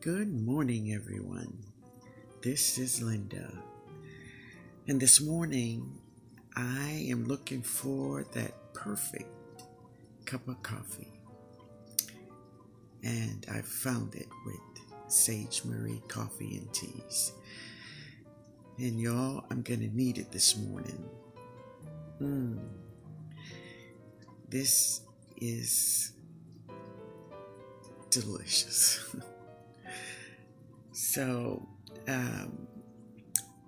Good morning, everyone. This is Linda. And this morning, I am looking for that perfect cup of coffee. And I found it with Sage Marie Coffee and Teas. And y'all, I'm going to need it this morning. This is delicious. So,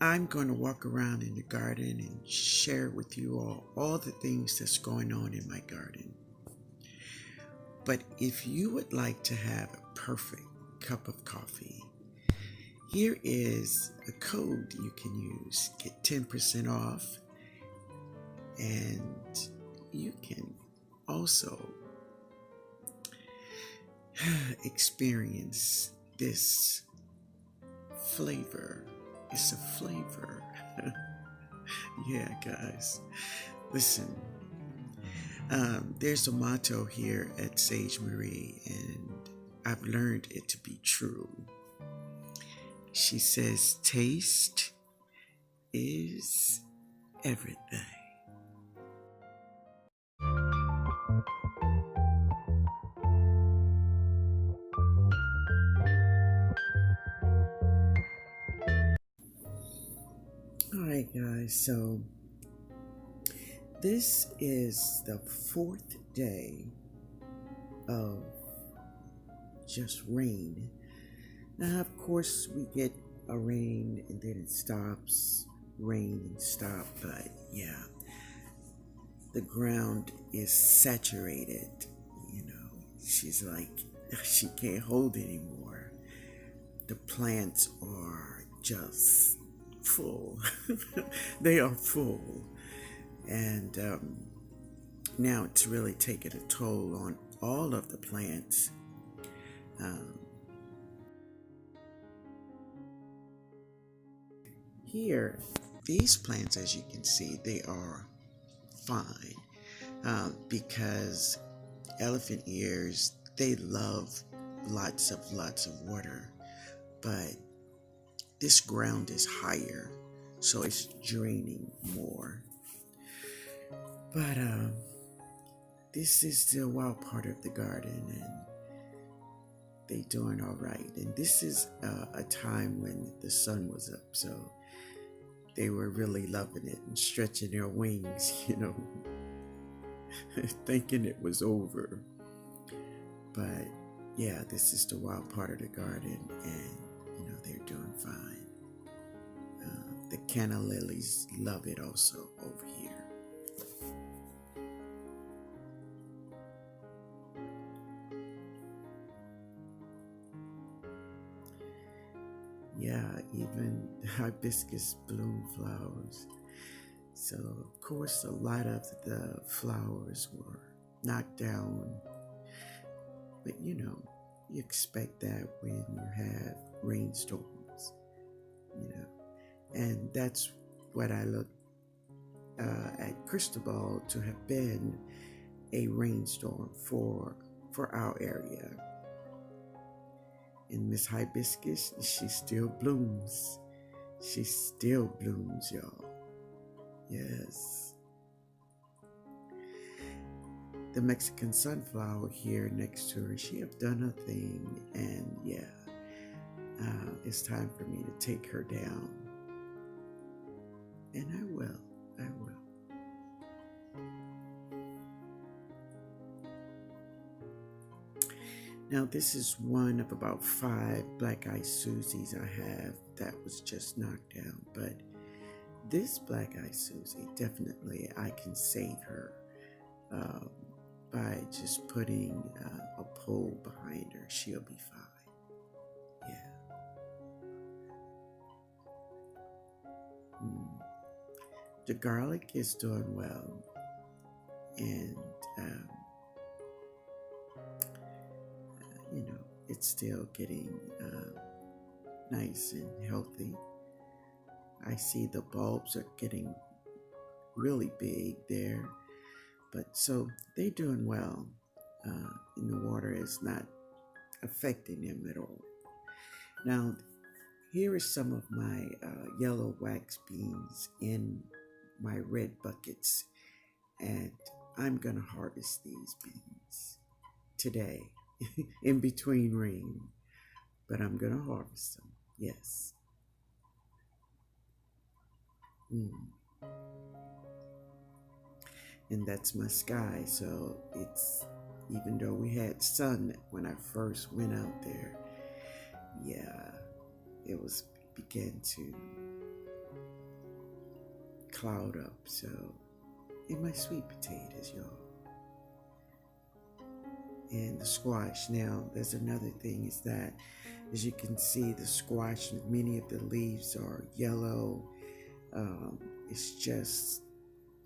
I'm going to walk around in the garden and share with you all the things that's going on in my garden. But if you would like to have a perfect cup of coffee, here is a code you can use. Get 10% off, and you can also experience this flavor. It's a flavor. Yeah, guys. Listen, there's a motto here at Sage Marie, and I've learned it to be true. She says, taste is everything. Alright, guys, so this is the fourth day of just rain. Now, of course, we get a rain and then it stops, rain and stop, but yeah, the ground is saturated. She's like, she can't hold anymore. The plants are just full. They are full. And now it's really taken a toll on all of the plants. Here, these plants, as you can see, they are fine because elephant ears, they love lots of water, but this ground is higher, so it's draining more. But this is the wild part of the garden, and they doing all right. And this is a time when the sun was up, so they were really loving it and stretching their wings, thinking it was over. But yeah, this is the wild part of the garden, and they're doing fine. The canna lilies love it also over here. Yeah, even hibiscus bloom flowers. So, of course, a lot of the flowers were knocked down. But you expect that when you have rainstorms, And that's what I look at Cristobal to have been a rainstorm for our area. And Miss Hibiscus, she still blooms. She still blooms, y'all. Yes. The Mexican sunflower here next to her, she have done her thing, and yeah, it's time for me to take her down. And I will. Now, this is one of about 5 black-eyed Susies I have that was just knocked down. But this black-eyed Susie, definitely I can save her by just putting a pole behind her. She'll be fine. Yeah. The garlic is doing well. And it's still getting nice and healthy. I see the bulbs are getting really big there, but so they're doing well, and the water is not affecting them at all. Now, here is some of my yellow wax beans in my red buckets, and I'm gonna harvest these beans today in between rain, but I'm gonna harvest them. Yes. Mm. And that's my sky. So it's, even though we had sun when I first went out there, yeah, it was began to cloud up. So, and my sweet potatoes, y'all, and the squash. Now, there's another thing is that, as you can see, the squash, many of the leaves are yellow. It's just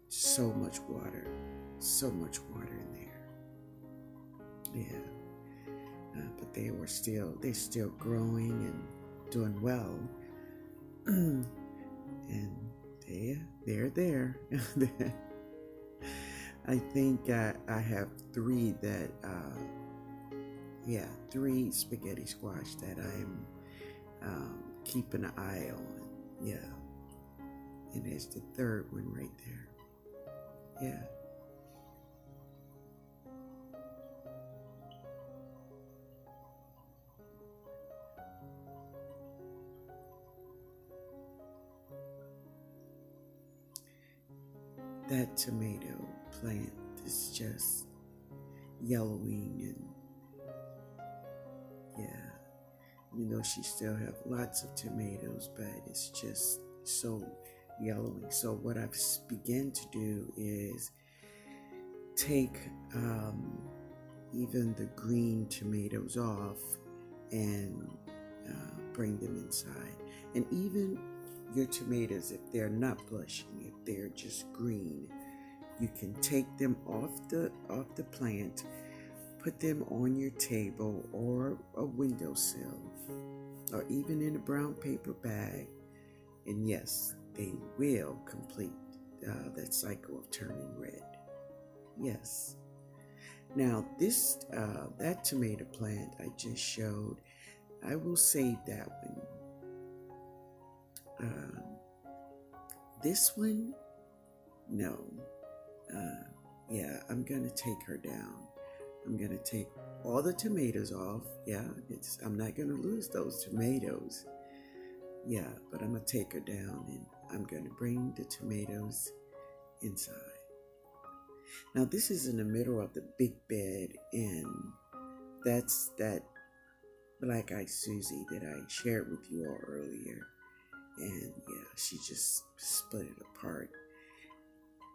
so much water in there. Yeah, but they're still growing and doing well, and they're there. I think I have three that, three spaghetti squash that I'm keeping an eye on. Yeah, and there's the third one right there. Yeah. That tomato plant is just yellowing, and yeah, you know, she still have lots of tomatoes, but it's just so yellowing. So what I've begun to do is take even the green tomatoes off and bring them inside. And even your tomatoes, if they're not blushing, if they're just green, you can take them off the plant, put them on your table or a windowsill, or even in a brown paper bag, and yes, they will complete that cycle of turning red. Yes. Now this that tomato plant I just showed, I will save that one. This one, no. Yeah, I'm gonna take her down. I'm gonna take all the tomatoes off. Yeah, I'm not gonna lose those tomatoes. Yeah, but I'm gonna take her down, and I'm gonna bring the tomatoes inside. Now this is in the middle of the big bed, and that's that black eyed Susie that I shared with you all earlier. And yeah, she just split it apart.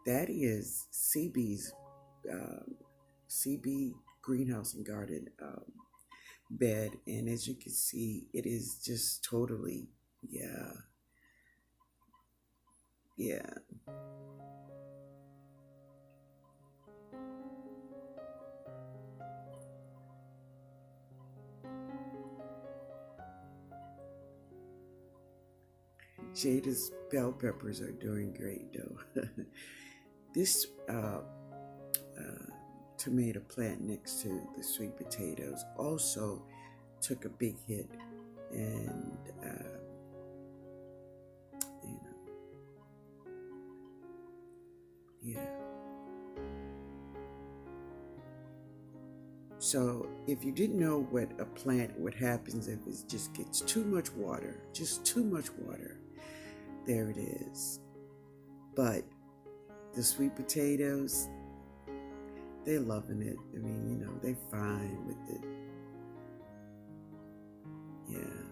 That is CB's CB greenhouse and garden bed, and as you can see, it is just totally, yeah. Jada's bell peppers are doing great though. This tomato plant next to the sweet potatoes also took a big hit, and you know, yeah. So if you didn't know what happens if it just gets too much water, just too much water, there it is. But the sweet potatoes, they're loving it. I mean, you know, they're fine with it. Yeah,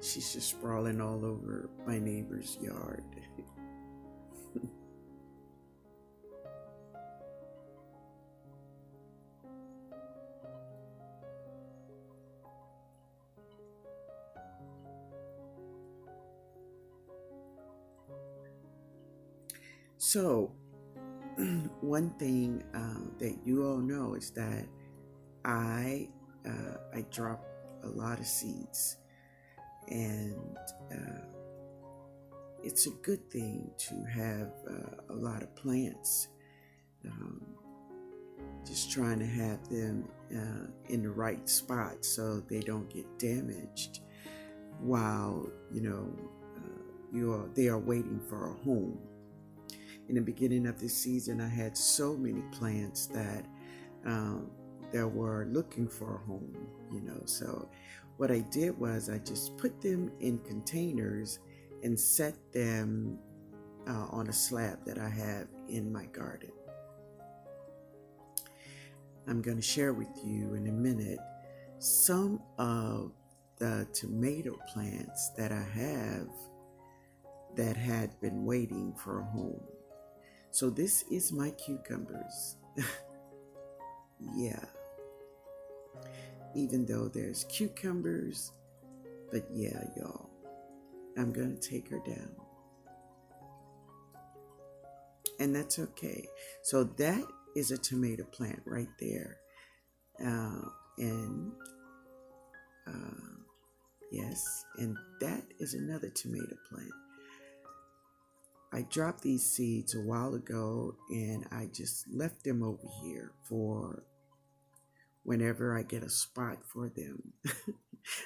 she's just sprawling all over my neighbor's yard. So, one thing that you all know is that I drop a lot of seeds, and it's a good thing to have a lot of plants. Just trying to have them in the right spot so they don't get damaged. while, they are waiting for a home. In the beginning of this season, I had so many plants that were looking for a home, So what I did was I just put them in containers and set them on a slab that I have in my garden. I'm going to share with you in a minute some of the tomato plants that I have that had been waiting for a home. So this is my cucumbers. Yeah. Even though there's cucumbers, but yeah, y'all, I'm going to take her down. And that's okay. So that is a tomato plant right there. Yes, and that is another tomato plant. I dropped these seeds a while ago and I just left them over here for whenever I get a spot for them.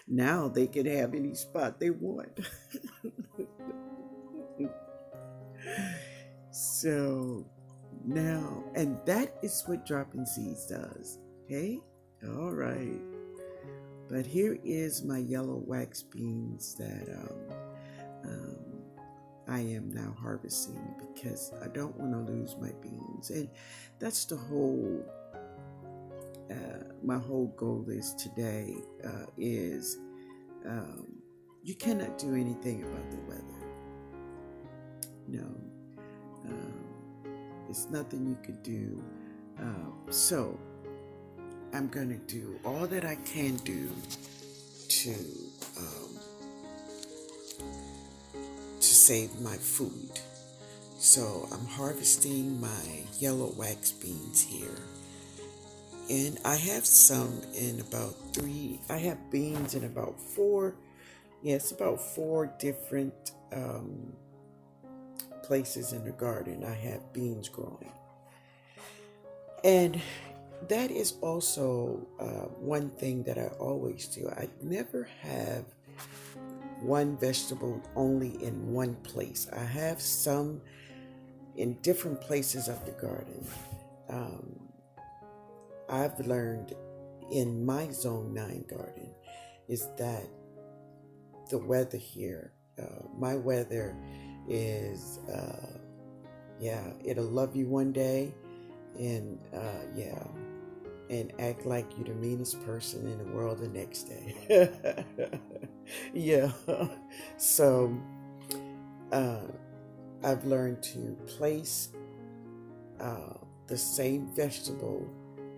Now they can have any spot they want. So now, and that is what dropping seeds does. Okay? All right. But here is my yellow wax beans that I am now harvesting because I don't want to lose my beans. And that's the whole, my whole goal is today is you cannot do anything about the weather. No, it's nothing you could do. So I'm going to do all that I can do to save my food. So I'm harvesting my yellow wax beans here. And I have some in about I have beans in about four different places in the garden. I have beans growing. And that is also one thing that I always do. I never have one vegetable only in one place. I have some in different places of the garden. I've learned in my Zone 9 garden is that the weather here, my weather is, it'll love you one day and, and act like you're the meanest person in the world the next day. Yeah. So I've learned to place the same vegetable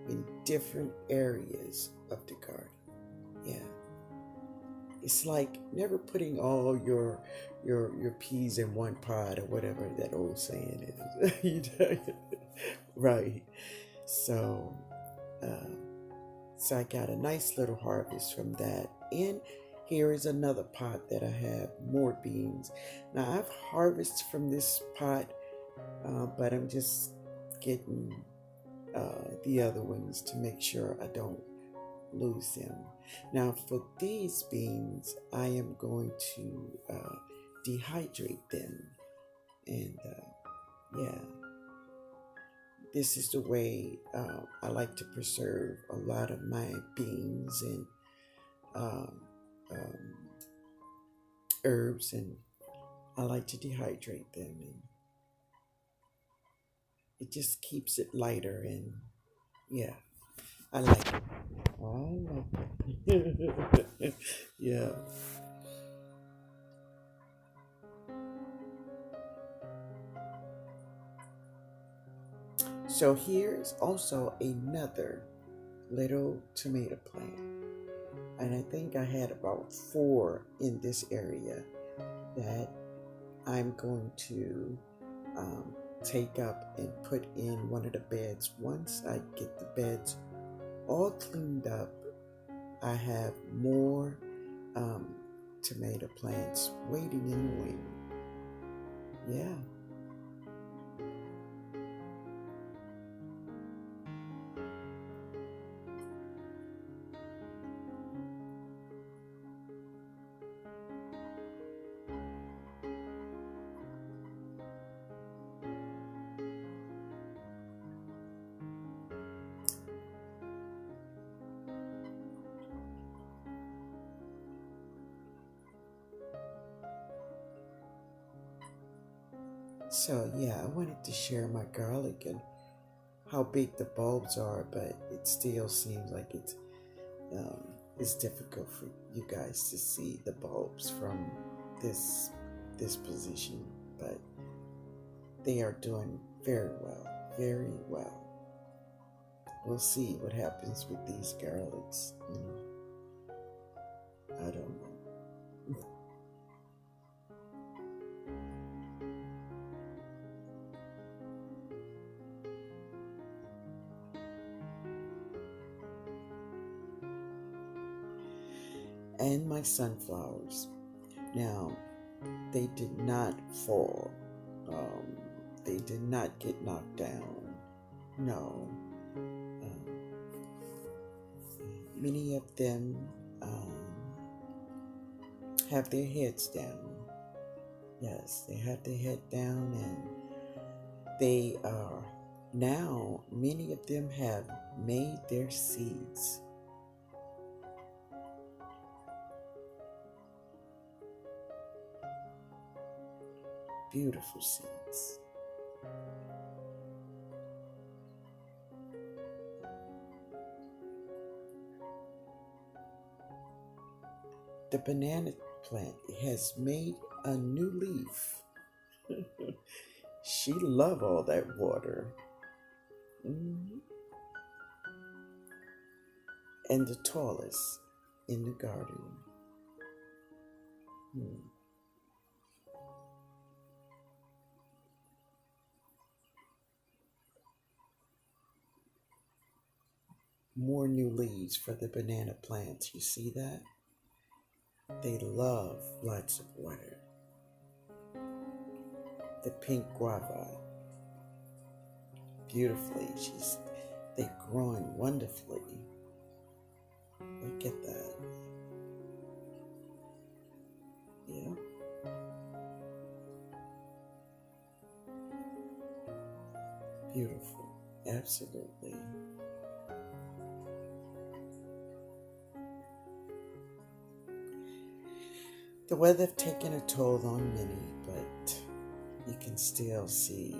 in different areas of the garden. Yeah. It's like never putting all your peas in one pot or whatever that old saying is. Right. So I got a nice little harvest from that. And here is another pot that I have more beans. Now I've harvested from this pot, but I'm just getting the other ones to make sure I don't lose them. Now for these beans, I am going to dehydrate them. And this is the way I like to preserve a lot of my beans and herbs, and I like to dehydrate them, and it just keeps it lighter, and I like it. Yeah. So here's also another little tomato plant. And I think I had about 4 in this area that I'm going to take up and put in one of the beds. Once I get the beds all cleaned up, I have more tomato plants waiting in the wing. Yeah. So yeah, I wanted to share my garlic and how big the bulbs are, but it still seems like um, it's difficult for you guys to see the bulbs from this position, but they are doing very well, very well. We'll see what happens with these garlics. I don't know. And my sunflowers. Now, they did not fall. Um, they did not get knocked down. No. Many of them have their heads down. Yes, they have their head down, and they are now, many of them have made their seeds. Beautiful seeds. The banana plant has made a new leaf. She love all that water. Mhm. And the tallest in the garden. Hmm. More new leaves for the banana plants. You see that? They love lots of water. The pink guava, beautifully. They're growing wonderfully. Look at that. Yeah. Beautiful. Absolutely. The weather have taken a toll on many, but you can still see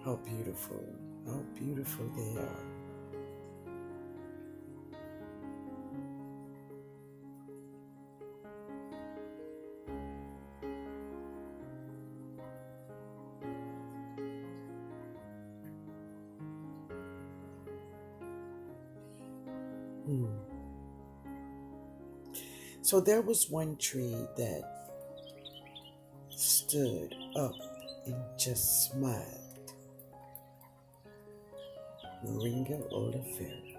how beautiful they are. Hmm. So there was one tree that stood up and just smiled. Moringa oleifera.